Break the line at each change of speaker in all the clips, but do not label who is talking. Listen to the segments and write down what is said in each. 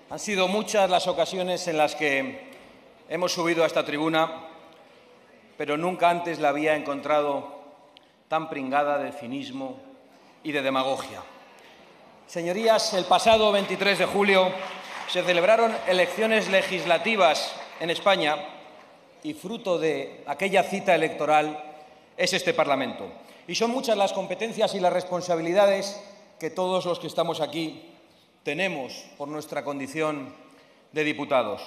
Han sido muchas las ocasiones en las que hemos subido a esta tribuna, pero nunca antes la había encontrado tan pringada de cinismo y de demagogia. Señorías, el pasado 23 de julio se celebraron elecciones legislativas en España y fruto de aquella cita electoral es este Parlamento. Y son muchas las competencias y las responsabilidades que todos los que estamos aquí tenemos por nuestra condición de diputados.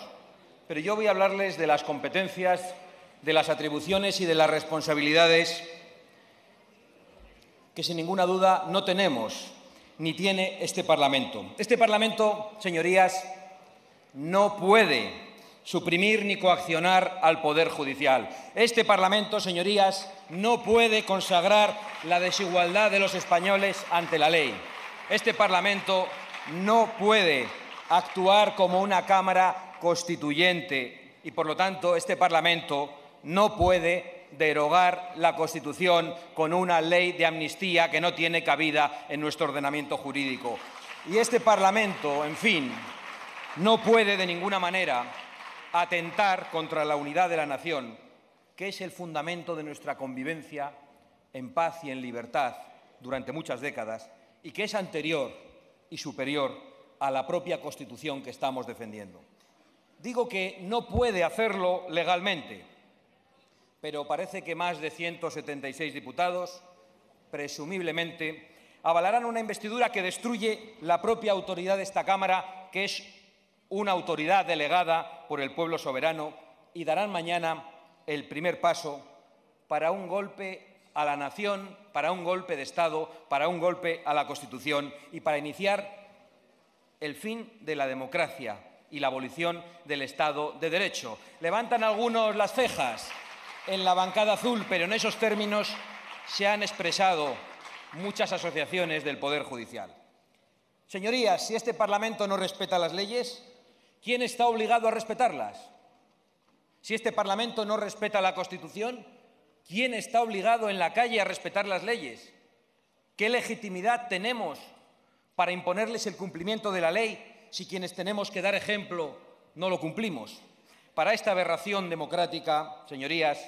Pero yo voy a hablarles de las competencias, de las atribuciones y de las responsabilidades que sin ninguna duda no tenemos ni tiene este Parlamento. Este Parlamento, señorías, no puede suprimir ni coaccionar al Poder Judicial. Este Parlamento, señorías, no puede consagrar la desigualdad de los españoles ante la ley. Este Parlamento no puede actuar como una Cámara constituyente y, por lo tanto, este Parlamento no puede derogar la Constitución con una ley de amnistía que no tiene cabida en nuestro ordenamiento jurídico. Y este Parlamento, en fin, no puede de ninguna manera atentar contra la unidad de la nación, que es el fundamento de nuestra convivencia en paz y en libertad durante muchas décadas y que es anterior y superior a la propia Constitución que estamos defendiendo. Digo que no puede hacerlo legalmente, pero parece que más de 176 diputados, presumiblemente, avalarán una investidura que destruye la propia autoridad de esta Cámara, que es una autoridad delegada por el pueblo soberano, y darán mañana el primer paso para un golpe a la nación, para un golpe de Estado, para un golpe a la Constitución y para iniciar el fin de la democracia y la abolición del Estado de Derecho. Levantan algunos las cejas en la bancada azul, pero en esos términos se han expresado muchas asociaciones del Poder Judicial. Señorías, si este Parlamento no respeta las leyes, ¿quién está obligado a respetarlas? Si este Parlamento no respeta la Constitución, ¿quién está obligado en la calle a respetar las leyes? ¿Qué legitimidad tenemos para imponerles el cumplimiento de la ley si quienes tenemos que dar ejemplo no lo cumplimos? Para esta aberración democrática, señorías,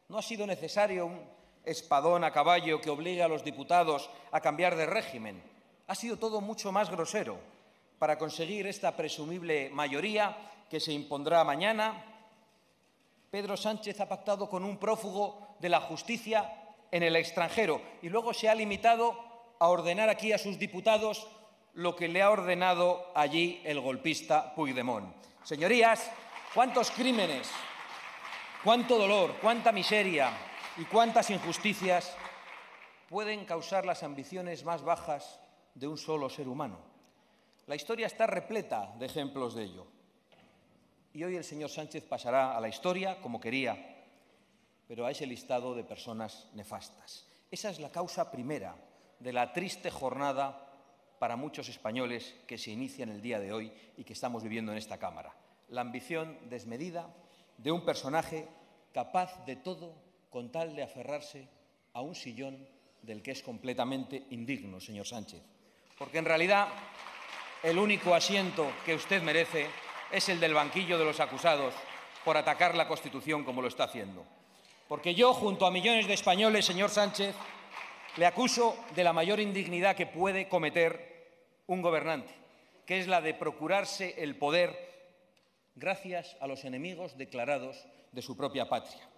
no ha sido necesario un espadón a caballo que obligue a los diputados a cambiar de régimen. Ha sido todo mucho más grosero para conseguir esta presumible mayoría que se impondrá mañana. Pedro Sánchez ha pactado con un prófugo de la justicia en el extranjero y luego se ha limitado a ordenar aquí a sus diputados lo que le ha ordenado allí el golpista Puigdemont. Señorías, ¿cuántos crímenes, cuánto dolor, cuánta miseria y cuántas injusticias pueden causar las ambiciones más bajas de un solo ser humano? La historia está repleta de ejemplos de ello. Y hoy el señor Sánchez pasará a la historia como quería, pero a ese listado de personas nefastas. Esa es la causa primera de la triste jornada para muchos españoles que se inicia en el día de hoy y que estamos viviendo en esta Cámara. La ambición desmedida de un personaje capaz de todo con tal de aferrarse a un sillón del que es completamente indigno, señor Sánchez. Porque en realidad el único asiento que usted merece es el del banquillo de los acusados por atacar la Constitución como lo está haciendo. Porque yo, junto a millones de españoles, señor Sánchez, le acuso de la mayor indignidad que puede cometer un gobernante, que es la de procurarse el poder gracias a los enemigos declarados de su propia patria.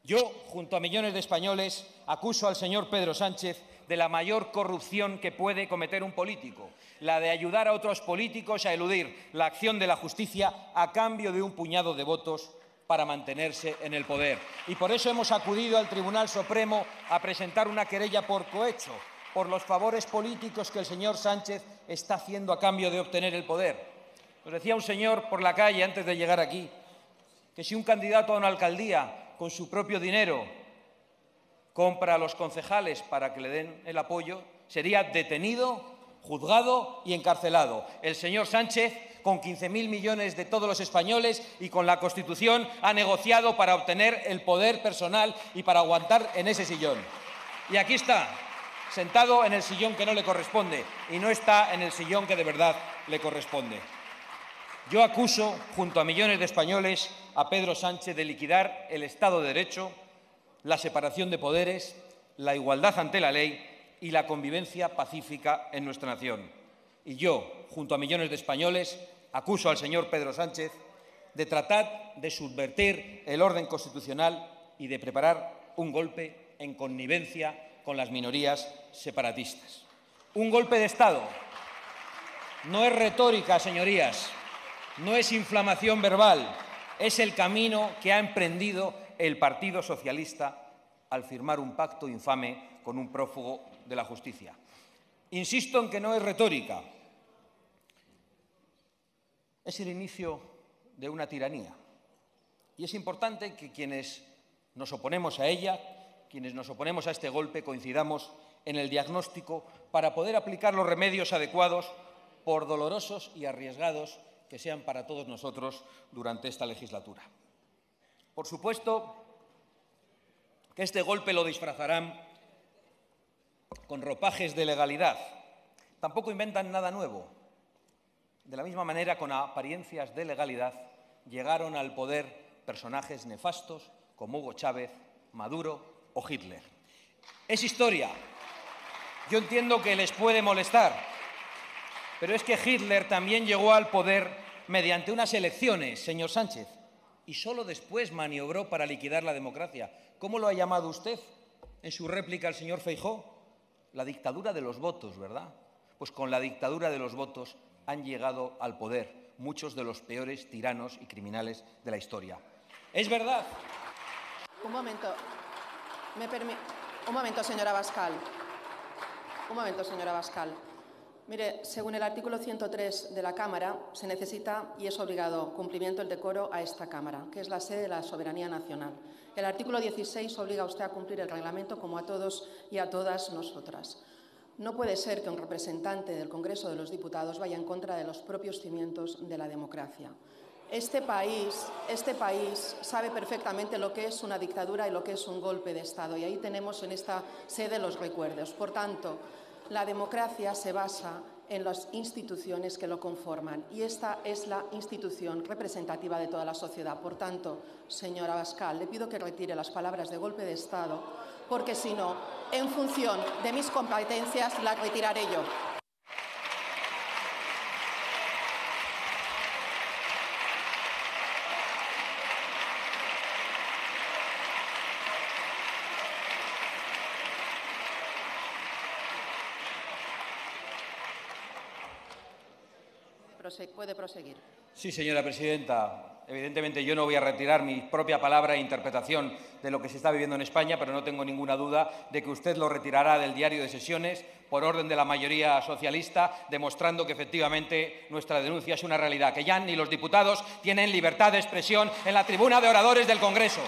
Yo, junto a millones de españoles, acuso al señor Pedro Sánchez de la mayor corrupción que puede cometer un político, la de ayudar a otros políticos a eludir la acción de la justicia a cambio de un puñado de votos para mantenerse en el poder. Y por eso hemos acudido al Tribunal Supremo a presentar una querella por cohecho, por los favores políticos que el señor Sánchez está haciendo a cambio de obtener el poder. Nos decía un señor por la calle antes de llegar aquí que si un candidato a una alcaldía con su propio dinero compra a los concejales para que le den el apoyo, sería detenido, juzgado y encarcelado. El señor Sánchez, con 15.000 millones de todos los españoles y con la Constitución, ha negociado para obtener el poder personal y para aguantar en ese sillón. Y aquí está, sentado en el sillón que no le corresponde y no está en el sillón que de verdad le corresponde. Yo acuso, junto a millones de españoles, a Pedro Sánchez de liquidar el Estado de Derecho, la separación de poderes, la igualdad ante la ley y la convivencia pacífica en nuestra nación. Y yo, junto a millones de españoles, acuso al señor Pedro Sánchez de tratar de subvertir el orden constitucional y de preparar un golpe en connivencia con las minorías separatistas. Un golpe de Estado. No es retórica, señorías, no es inflamación verbal, es el camino que ha emprendido el Partido Socialista al firmar un pacto infame con un prófugo de la justicia. Insisto en que no es retórica, es el inicio de una tiranía. Y es importante que quienes nos oponemos a ella, quienes nos oponemos a este golpe, coincidamos en el diagnóstico para poder aplicar los remedios adecuados, por dolorosos y arriesgados que sean para todos nosotros durante esta legislatura. Por supuesto que este golpe lo disfrazarán con ropajes de legalidad. Tampoco inventan nada nuevo. De la misma manera, con apariencias de legalidad, llegaron al poder personajes nefastos como Hugo Chávez, Maduro o Hitler. Es historia. Yo entiendo que les puede molestar, pero es que Hitler también llegó al poder mediante unas elecciones, señor Sánchez, y solo después maniobró para liquidar la democracia. ¿Cómo lo ha llamado usted en su réplica al señor Feijóo? La dictadura de los votos, ¿verdad? Pues con la dictadura de los votos han llegado al poder muchos de los peores tiranos y criminales de la historia. ¿Es verdad?
Un momento, señora Abascal. Un momento, señora Abascal. Mire, según el artículo 103 de la Cámara, se necesita y es obligado cumplimiento del decoro a esta Cámara, que es la sede de la soberanía nacional. El artículo 16 obliga a usted a cumplir el reglamento como a todos y a todas nosotras. No puede ser que un representante del Congreso de los Diputados vaya en contra de los propios cimientos de la democracia. Este país sabe perfectamente lo que es una dictadura y lo que es un golpe de Estado, y ahí tenemos en esta sede los recuerdos. Por tanto, la democracia se basa en las instituciones que lo conforman, y esta es la institución representativa de toda la sociedad. Por tanto, señora Abascal, le pido que retire las palabras de golpe de Estado, porque si no, en función de mis competencias, las retiraré yo. Puede proseguir.
Sí, señora presidenta. Evidentemente yo no voy a retirar mi propia palabra e interpretación de lo que se está viviendo en España, pero no tengo ninguna duda de que usted lo retirará del diario de sesiones por orden de la mayoría socialista, demostrando que efectivamente nuestra denuncia es una realidad, que ya ni los diputados tienen libertad de expresión en la tribuna de oradores del Congreso.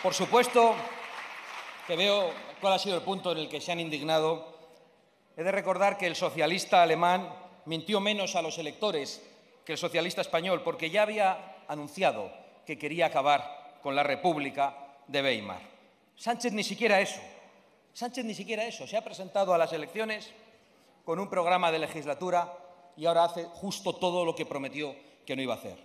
Por supuesto que veo cuál ha sido el punto en el que se han indignado. He de recordar que el socialista alemán mintió menos a los electores que el socialista español, porque ya había anunciado que quería acabar con la República de Weimar. Sánchez ni siquiera eso. Sánchez ni siquiera eso. Se ha presentado a las elecciones con un programa de legislatura y ahora hace justo todo lo que prometió que no iba a hacer.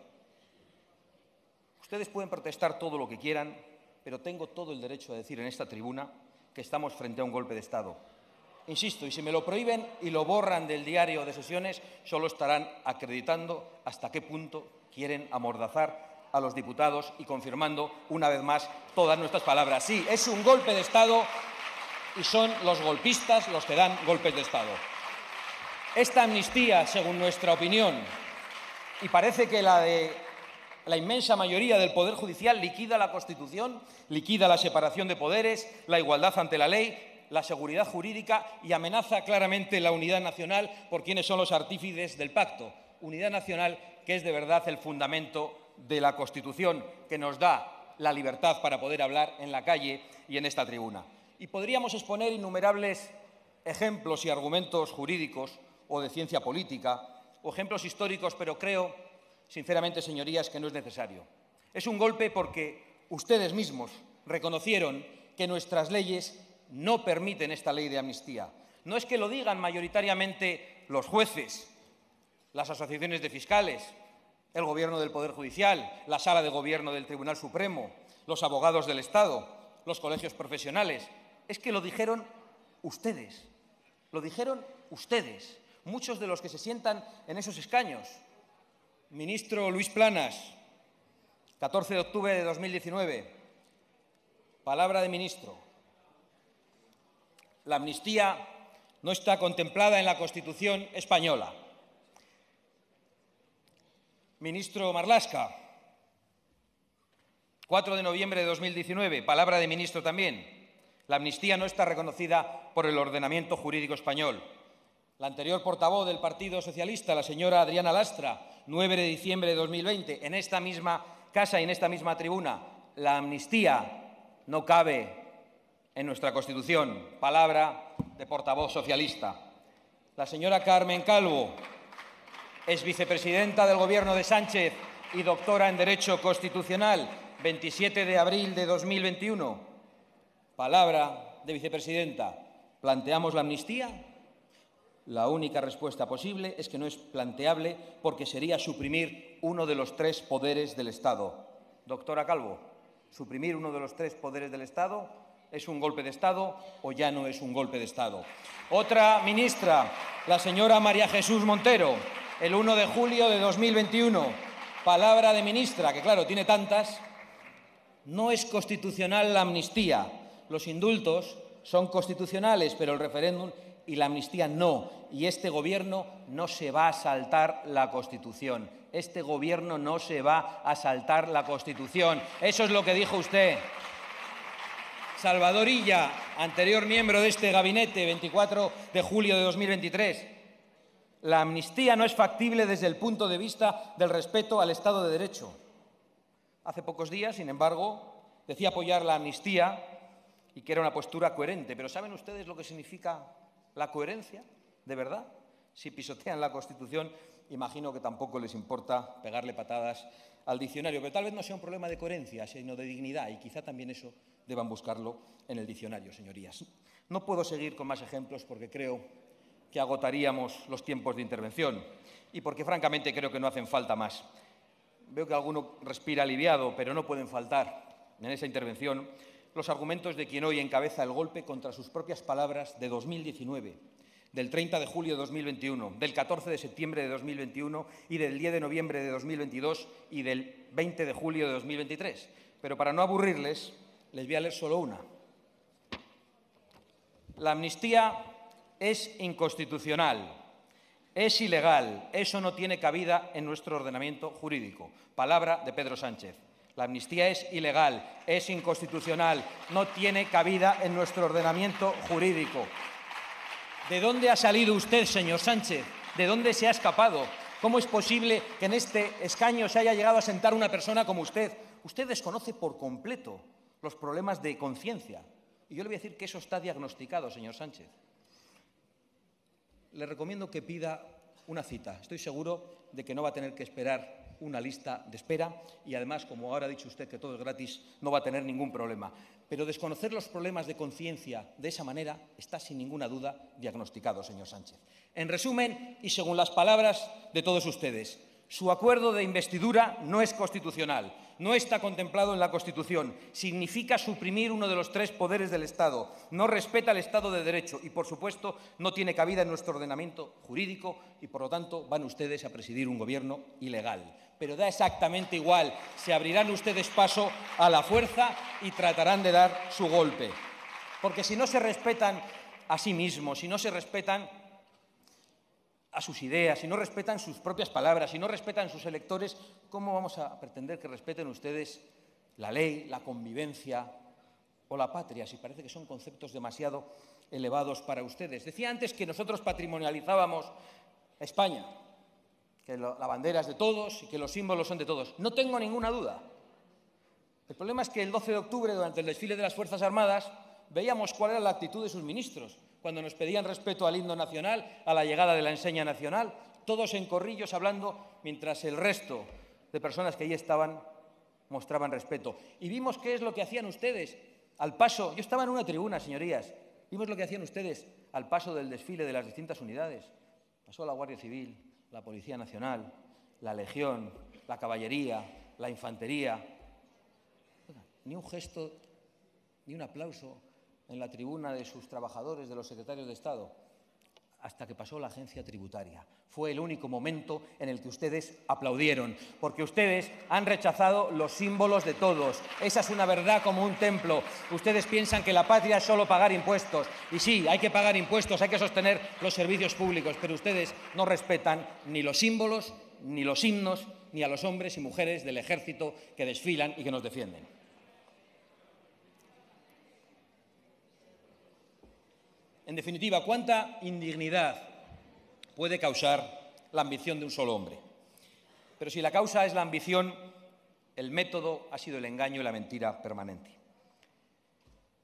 Ustedes pueden protestar todo lo que quieran, pero tengo todo el derecho a decir en esta tribuna que estamos frente a un golpe de Estado. Insisto, y si me lo prohíben y lo borran del diario de sesiones, solo estarán acreditando hasta qué punto quieren amordazar a los diputados y confirmando una vez más todas nuestras palabras. Sí, es un golpe de Estado y son los golpistas los que dan golpes de Estado. Esta amnistía, según nuestra opinión, y parece que la de la inmensa mayoría del Poder Judicial, liquida la Constitución, liquida la separación de poderes, la igualdad ante la ley, la seguridad jurídica y amenaza claramente la unidad nacional por quienes son los artífices del pacto. Unidad nacional que es de verdad el fundamento de la Constitución, que nos da la libertad para poder hablar en la calle y en esta tribuna. Y podríamos exponer innumerables ejemplos y argumentos jurídicos o de ciencia política o ejemplos históricos, pero creo, sinceramente, señorías, que no es necesario. Es un golpe porque ustedes mismos reconocieron que nuestras leyes no permiten esta ley de amnistía. No es que lo digan mayoritariamente los jueces, las asociaciones de fiscales, el Gobierno del Poder Judicial, la Sala de Gobierno del Tribunal Supremo, los abogados del Estado, los colegios profesionales. Es que lo dijeron ustedes. Lo dijeron ustedes, muchos de los que se sientan en esos escaños. Ministro Luis Planas, 14 de octubre de 2019, palabra de ministro. La amnistía no está contemplada en la Constitución española. Ministro Marlaska, 4 de noviembre de 2019, palabra de ministro también. La amnistía no está reconocida por el ordenamiento jurídico español. La anterior portavoz del Partido Socialista, la señora Adriana Lastra, 9 de diciembre de 2020, en esta misma casa y en esta misma tribuna, la amnistía no cabe en nuestra Constitución. Palabra de portavoz socialista. La señora Carmen Calvo, es vicepresidenta del Gobierno de Sánchez y doctora en Derecho Constitucional, 27 de abril de 2021. Palabra de vicepresidenta. ¿Planteamos la amnistía? La única respuesta posible es que no es planteable porque sería suprimir uno de los 3 poderes del Estado. Doctora Calvo, ¿suprimir uno de los 3 poderes del Estado es un golpe de Estado o ya no es un golpe de Estado? Otra ministra, la señora María Jesús Montero, el 1 de julio de 2021. Palabra de ministra, que claro, tiene tantas. No es constitucional la amnistía. Los indultos son constitucionales, pero el referéndum y la amnistía no. Y este Gobierno no se va a saltar la Constitución. Este Gobierno no se va a saltar la Constitución. Eso es lo que dijo usted. Salvador Illa, anterior miembro de este gabinete, 24 de julio de 2023. La amnistía no es factible desde el punto de vista del respeto al Estado de Derecho. Hace pocos días, sin embargo, decía apoyar la amnistía y que era una postura coherente. Pero ¿saben ustedes lo que significa la coherencia? ¿De verdad? Si pisotean la Constitución, imagino que tampoco les importa pegarle patadas al diccionario. Pero tal vez no sea un problema de coherencia, sino de dignidad. Y quizá también eso deban buscarlo en el diccionario, señorías. No puedo seguir con más ejemplos porque creo que agotaríamos los tiempos de intervención y porque, francamente, creo que no hacen falta más. Veo que alguno respira aliviado, pero no pueden faltar en esa intervención los argumentos de quien hoy encabeza el golpe contra sus propias palabras de 2019, del 30 de julio de 2021, del 14 de septiembre de 2021 y del 10 de noviembre de 2022 y del 20 de julio de 2023. Pero para no aburrirles, les voy a leer solo una. La amnistía es inconstitucional, es ilegal, eso no tiene cabida en nuestro ordenamiento jurídico. Palabra de Pedro Sánchez. La amnistía es ilegal, es inconstitucional, no tiene cabida en nuestro ordenamiento jurídico. ¿De dónde ha salido usted, señor Sánchez? ¿De dónde se ha escapado? ¿Cómo es posible que en este escaño se haya llegado a sentar una persona como usted? Usted desconoce por completo los problemas de conciencia. Y yo le voy a decir que eso está diagnosticado, señor Sánchez. Le recomiendo que pida una cita. Estoy seguro de que no va a tener que esperar una lista de espera y, además, como ahora ha dicho usted que todo es gratis, no va a tener ningún problema. Pero desconocer los problemas de conciencia de esa manera está, sin ninguna duda, diagnosticado, señor Sánchez. En resumen, y según las palabras de todos ustedes, su acuerdo de investidura no es constitucional, no está contemplado en la Constitución, significa suprimir uno de los 3 poderes del Estado, no respeta el Estado de Derecho y, por supuesto, no tiene cabida en nuestro ordenamiento jurídico y, por lo tanto, van ustedes a presidir un gobierno ilegal. Pero da exactamente igual, se abrirán ustedes paso a la fuerza y tratarán de dar su golpe. Porque si no se respetan a sí mismos, si no se respetan a sus ideas, si no respetan sus propias palabras, si no respetan sus electores, ¿cómo vamos a pretender que respeten ustedes la ley, la convivencia o la patria, si parece que son conceptos demasiado elevados para ustedes? Decía antes que nosotros patrimonializábamos España, que la bandera es de todos y que los símbolos son de todos. No tengo ninguna duda. El problema es que el 12 de octubre, durante el desfile de las Fuerzas Armadas, veíamos cuál era la actitud de sus ministros, cuando nos pedían respeto al himno nacional, a la llegada de la enseña nacional, todos en corrillos hablando, mientras el resto de personas que allí estaban mostraban respeto. Y vimos qué es lo que hacían ustedes al paso. Yo estaba en una tribuna, señorías. Vimos lo que hacían ustedes al paso del desfile de las distintas unidades. Pasó la Guardia Civil, la Policía Nacional, la Legión, la Caballería, la Infantería. Ni un gesto, ni un aplauso en la tribuna de sus trabajadores, de los secretarios de Estado, hasta que pasó la agencia tributaria. Fue el único momento en el que ustedes aplaudieron, porque ustedes han rechazado los símbolos de todos. Esa es una verdad como un templo. Ustedes piensan que la patria es solo pagar impuestos. Y sí, hay que pagar impuestos, hay que sostener los servicios públicos, pero ustedes no respetan ni los símbolos, ni los himnos, ni a los hombres y mujeres del ejército que desfilan y que nos defienden. En definitiva, ¿cuánta indignidad puede causar la ambición de un solo hombre? Pero si la causa es la ambición, el método ha sido el engaño y la mentira permanente.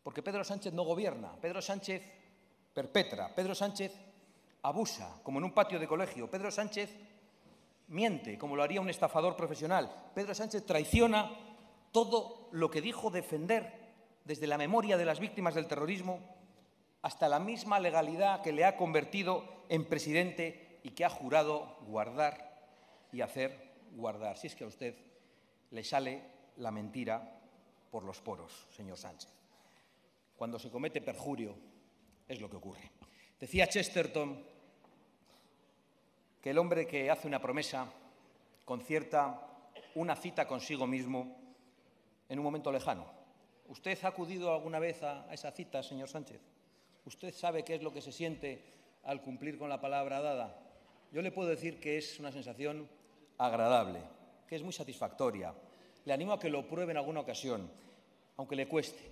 Porque Pedro Sánchez no gobierna, Pedro Sánchez perpetra, Pedro Sánchez abusa, como en un patio de colegio, Pedro Sánchez miente, como lo haría un estafador profesional, Pedro Sánchez traiciona todo lo que dijo defender desde la memoria de las víctimas del terrorismo hasta la misma legalidad que le ha convertido en presidente y que ha jurado guardar y hacer guardar. Si es que a usted le sale la mentira por los poros, señor Sánchez. Cuando se comete perjurio es lo que ocurre. Decía Chesterton que el hombre que hace una promesa concierta una cita consigo mismo en un momento lejano. ¿Usted ha acudido alguna vez a esa cita, señor Sánchez? ¿Usted sabe qué es lo que se siente al cumplir con la palabra dada? Yo le puedo decir que es una sensación agradable, que es muy satisfactoria. Le animo a que lo pruebe en alguna ocasión, aunque le cueste.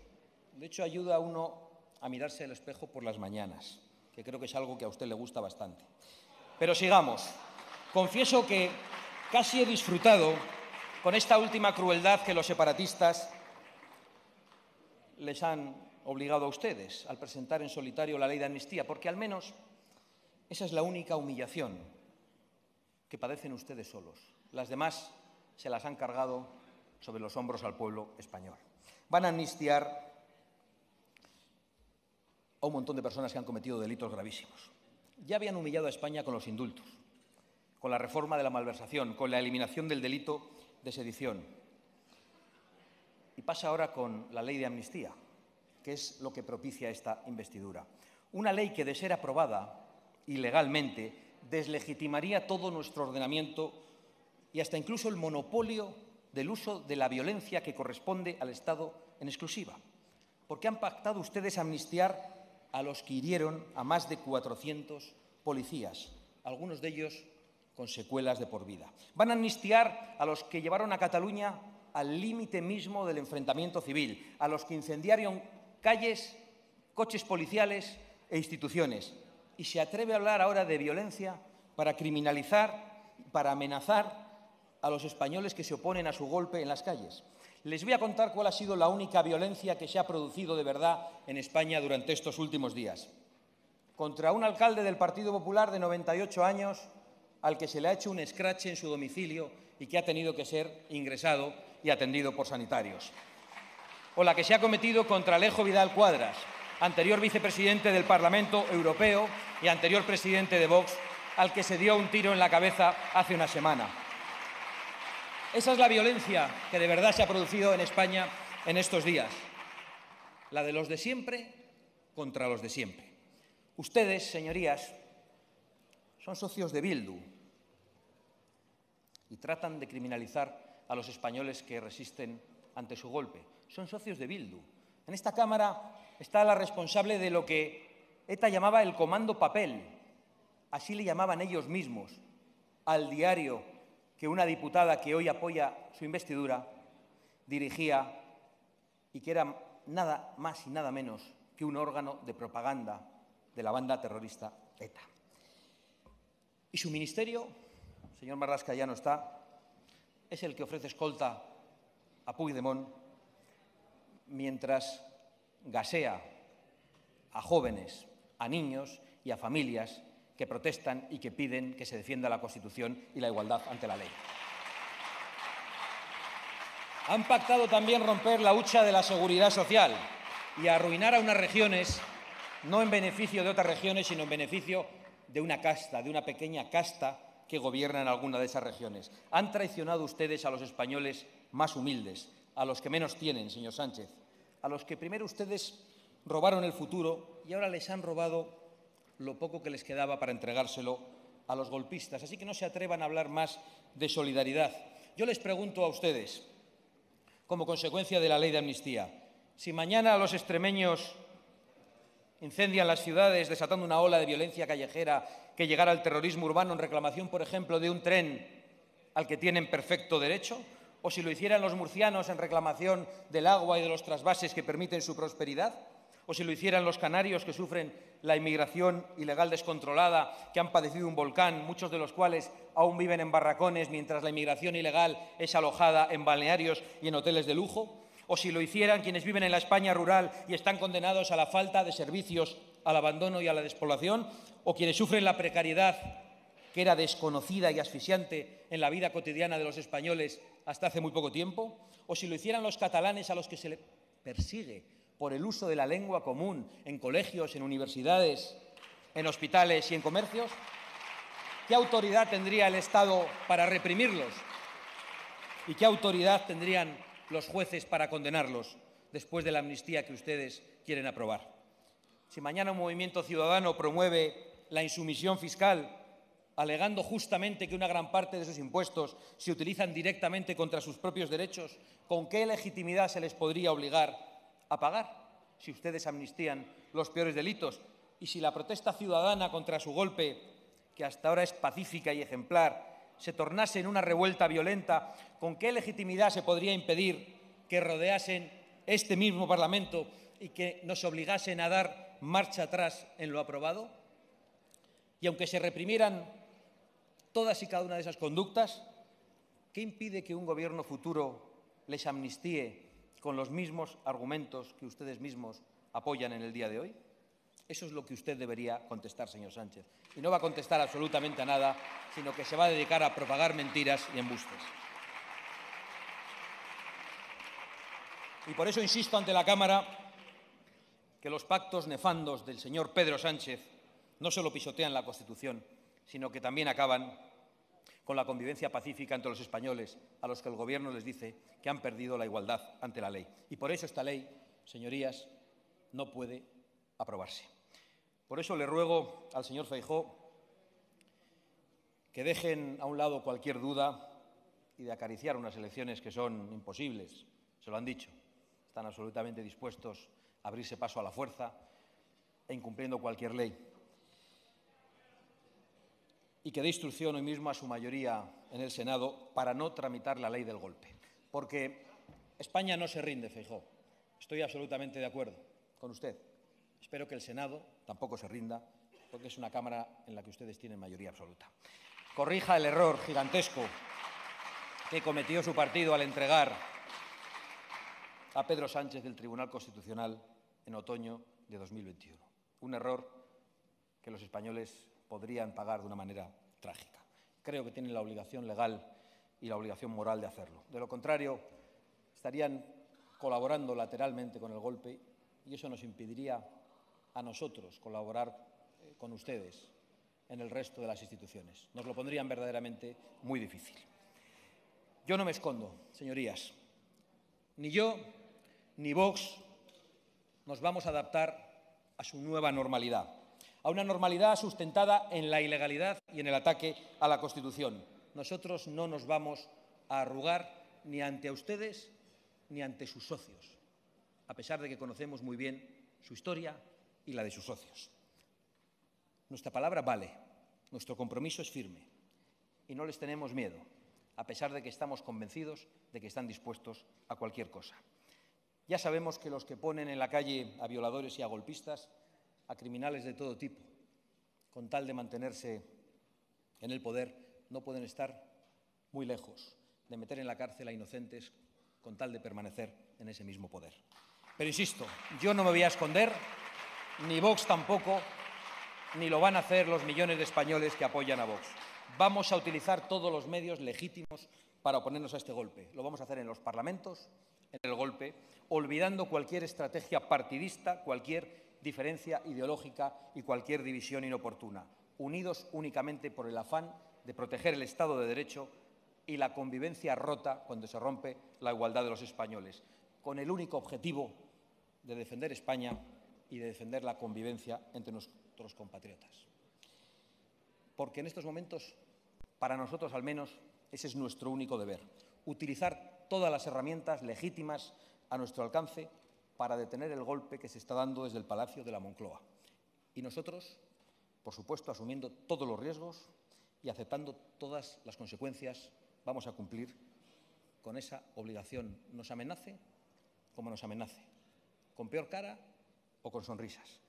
De hecho, ayuda a uno a mirarse al espejo por las mañanas, que creo que es algo que a usted le gusta bastante. Pero sigamos. Confieso que casi he disfrutado con esta última crueldad que los separatistas les han obligado a ustedes al presentar en solitario la ley de amnistía, porque al menos esa es la única humillación que padecen ustedes solos. Las demás se las han cargado sobre los hombros al pueblo español. Van a amnistiar a un montón de personas que han cometido delitos gravísimos. Ya habían humillado a España con los indultos, con la reforma de la malversación, con la eliminación del delito de sedición. Y pasa ahora con la ley de amnistía, que es lo que propicia esta investidura. Una ley que, de ser aprobada ilegalmente, deslegitimaría todo nuestro ordenamiento y hasta incluso el monopolio del uso de la violencia que corresponde al Estado en exclusiva. Porque han pactado ustedes amnistiar a los que hirieron a más de 400 policías, algunos de ellos con secuelas de por vida. Van a amnistiar a los que llevaron a Cataluña al límite mismo del enfrentamiento civil, a los que incendiaron calles, coches policiales e instituciones. Y se atreve a hablar ahora de violencia para criminalizar, para amenazar a los españoles que se oponen a su golpe en las calles. Les voy a contar cuál ha sido la única violencia que se ha producido de verdad en España durante estos últimos días. Contra un alcalde del Partido Popular de 98 años, al que se le ha hecho un escrache en su domicilio y que ha tenido que ser ingresado y atendido por sanitarios. O la que se ha cometido contra Alejo Vidal Quadras, anterior vicepresidente del Parlamento Europeo y anterior presidente de Vox, al que se dio un tiro en la cabeza hace una semana. Esa es la violencia que de verdad se ha producido en España en estos días. La de los de siempre contra los de siempre. Ustedes, señorías, son socios de Bildu y tratan de criminalizar a los españoles que resisten ante su golpe. Son socios de Bildu. En esta Cámara está la responsable de lo que ETA llamaba el Comando Papel. Así le llamaban ellos mismos al diario que una diputada que hoy apoya su investidura dirigía y que era nada más y nada menos que un órgano de propaganda de la banda terrorista ETA. Y su ministerio, señor Marlaska ya no está, es el que ofrece escolta a Puigdemont mientras gasea a jóvenes, a niños y a familias que protestan y que piden que se defienda la Constitución y la igualdad ante la ley. Han pactado también romper la hucha de la seguridad social y arruinar a unas regiones, no en beneficio de otras regiones, sino en beneficio de una casta, de una pequeña casta que gobierna en alguna de esas regiones. Han traicionado ustedes a los españoles más humildes, a los que menos tienen, señor Sánchez, a los que primero ustedes robaron el futuro y ahora les han robado lo poco que les quedaba para entregárselo a los golpistas. Así que no se atrevan a hablar más de solidaridad. Yo les pregunto a ustedes, como consecuencia de la ley de amnistía, si mañana los extremeños incendian las ciudades desatando una ola de violencia callejera que llegara al terrorismo urbano en reclamación, por ejemplo, de un tren al que tienen perfecto derecho, o si lo hicieran los murcianos en reclamación del agua y de los trasvases que permiten su prosperidad, o si lo hicieran los canarios que sufren la inmigración ilegal descontrolada, que han padecido un volcán, muchos de los cuales aún viven en barracones mientras la inmigración ilegal es alojada en balnearios y en hoteles de lujo, o si lo hicieran quienes viven en la España rural y están condenados a la falta de servicios, al abandono y a la despoblación, o quienes sufren la precariedad que era desconocida y asfixiante en la vida cotidiana de los españoles hasta hace muy poco tiempo, o si lo hicieran los catalanes a los que se les persigue por el uso de la lengua común en colegios, en universidades, en hospitales y en comercios. ¿Qué autoridad tendría el Estado para reprimirlos? ¿Y qué autoridad tendrían los jueces para condenarlos después de la amnistía que ustedes quieren aprobar? Si mañana un movimiento ciudadano promueve la insumisión fiscal, alegando justamente que una gran parte de esos impuestos se utilizan directamente contra sus propios derechos, ¿con qué legitimidad se les podría obligar a pagar si ustedes amnistían los peores delitos? Y si la protesta ciudadana contra su golpe, que hasta ahora es pacífica y ejemplar, se tornase en una revuelta violenta, ¿con qué legitimidad se podría impedir que rodeasen este mismo Parlamento y que nos obligasen a dar marcha atrás en lo aprobado? Y aunque se reprimieran todas y cada una de esas conductas, ¿qué impide que un gobierno futuro les amnistíe con los mismos argumentos que ustedes mismos apoyan en el día de hoy? Eso es lo que usted debería contestar, señor Sánchez. Y no va a contestar absolutamente a nada, sino que se va a dedicar a propagar mentiras y embustes. Y por eso insisto ante la Cámara que los pactos nefandos del señor Pedro Sánchez no solo pisotean la Constitución, sino que también acaban con la convivencia pacífica entre los españoles, a los que el Gobierno les dice que han perdido la igualdad ante la ley. Y por eso esta ley, señorías, no puede aprobarse. Por eso le ruego al señor Feijóo que dejen a un lado cualquier duda y de acariciar unas elecciones que son imposibles, se lo han dicho. Están absolutamente dispuestos a abrirse paso a la fuerza e incumpliendo cualquier ley. Y que dé instrucción hoy mismo a su mayoría en el Senado para no tramitar la ley del golpe. Porque España no se rinde, Feijóo. Estoy absolutamente de acuerdo con usted. Espero que el Senado tampoco se rinda, porque es una Cámara en la que ustedes tienen mayoría absoluta. Corrija el error gigantesco que cometió su partido al entregar a Pedro Sánchez del Tribunal Constitucional en otoño de 2021. Un error que los españoles podrían pagar de una manera trágica. Creo que tienen la obligación legal y la obligación moral de hacerlo. De lo contrario, estarían colaborando lateralmente con el golpe y eso nos impediría a nosotros colaborar con ustedes en el resto de las instituciones. Nos lo pondrían verdaderamente muy difícil. Yo no me escondo, señorías. Ni yo ni Vox nos vamos a adaptar a su nueva normalidad, a una normalidad sustentada en la ilegalidad y en el ataque a la Constitución. Nosotros no nos vamos a arrugar ni ante ustedes ni ante sus socios, a pesar de que conocemos muy bien su historia y la de sus socios. Nuestra palabra vale, nuestro compromiso es firme y no les tenemos miedo, a pesar de que estamos convencidos de que están dispuestos a cualquier cosa. Ya sabemos que los que ponen en la calle a violadores y a golpistas, a criminales de todo tipo, con tal de mantenerse en el poder, no pueden estar muy lejos de meter en la cárcel a inocentes con tal de permanecer en ese mismo poder. Pero insisto, yo no me voy a esconder, ni Vox tampoco, ni lo van a hacer los millones de españoles que apoyan a Vox. Vamos a utilizar todos los medios legítimos para oponernos a este golpe. Lo vamos a hacer en los parlamentos, en el golpe, olvidando cualquier estrategia partidista, cualquier diferencia ideológica y cualquier división inoportuna, unidos únicamente por el afán de proteger el Estado de Derecho y la convivencia rota cuando se rompe la igualdad de los españoles, con el único objetivo de defender España y de defender la convivencia entre nuestros compatriotas. Porque en estos momentos, para nosotros al menos, ese es nuestro único deber, utilizar todas las herramientas legítimas a nuestro alcance para detener el golpe que se está dando desde el Palacio de la Moncloa. Y nosotros, por supuesto, asumiendo todos los riesgos y aceptando todas las consecuencias, vamos a cumplir con esa obligación, nos amenace como nos amenace, con peor cara o con sonrisas.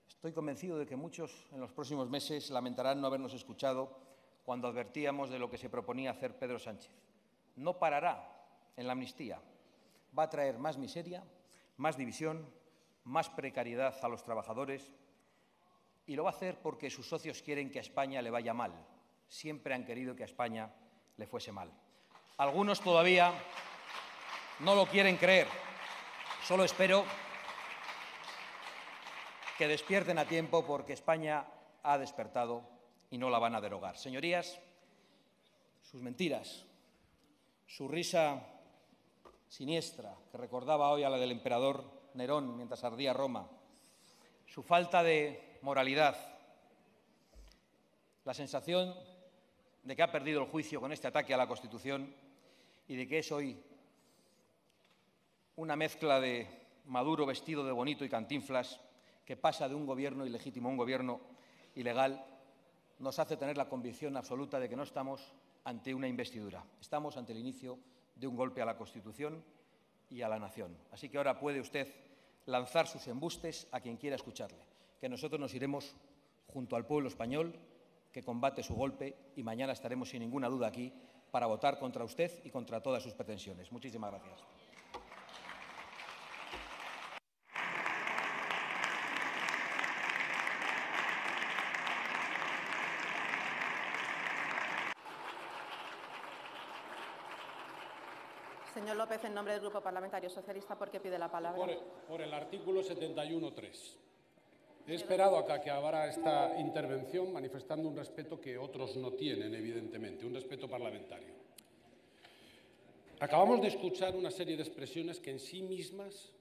Estoy convencido de que muchos en los próximos meses lamentarán no habernos escuchado cuando advertíamos de lo que se proponía hacer Pedro Sánchez. No parará en la amnistía, va a traer más miseria, más división, más precariedad a los trabajadores y lo va a hacer porque sus socios quieren que a España le vaya mal. Siempre han querido que a España le fuese mal. Algunos todavía no lo quieren creer. Solo espero que despierten a tiempo porque España ha despertado y no la van a derogar. Señorías, sus mentiras, su risa siniestra, que recordaba hoy a la del emperador Nerón mientras ardía Roma, su falta de moralidad, la sensación de que ha perdido el juicio con este ataque a la Constitución y de que es hoy una mezcla de Maduro vestido de bonito y Cantinflas que pasa de un gobierno ilegítimo a un gobierno ilegal, nos hace tener la convicción absoluta de que no estamos ante una investidura, estamos ante el inicio de un golpe a la Constitución y a la nación. Así que ahora puede usted lanzar sus embustes a quien quiera escucharle, que nosotros nos iremos junto al pueblo español que combate su golpe y mañana estaremos sin ninguna duda aquí para votar contra usted y contra todas sus pretensiones. Muchísimas gracias.
Señor López, en nombre del Grupo Parlamentario Socialista, ¿por qué pide la palabra?
Por el artículo 71.3. He esperado a que acabara esta intervención manifestando un respeto que otros no tienen, evidentemente, un respeto parlamentario. Acabamos de escuchar una serie de expresiones que en sí mismas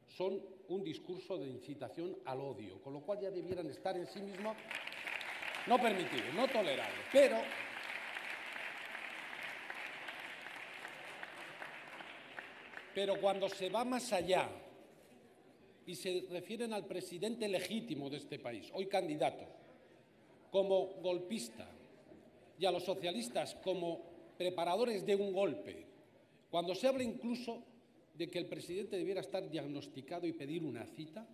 son un discurso de incitación al odio, con lo cual ya debieran estar en sí mismos no permitidos, no tolerables. Pero cuando se va más allá y se refieren al presidente legítimo de este país, hoy candidato, como golpista, y a los socialistas como preparadores de un golpe, cuando se habla incluso de que el presidente debiera estar diagnosticado y pedir una cita,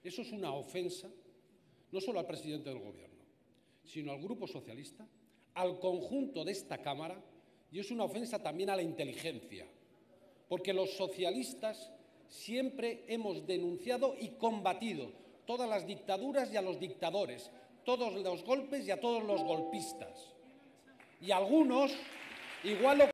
eso es una ofensa no solo al presidente del Gobierno, sino al Grupo Socialista, al conjunto de esta Cámara, y es una ofensa también a la inteligencia, porque los socialistas siempre hemos denunciado y combatido todas las dictaduras y a los dictadores, todos los golpes y a todos los golpistas. Y algunos igual lo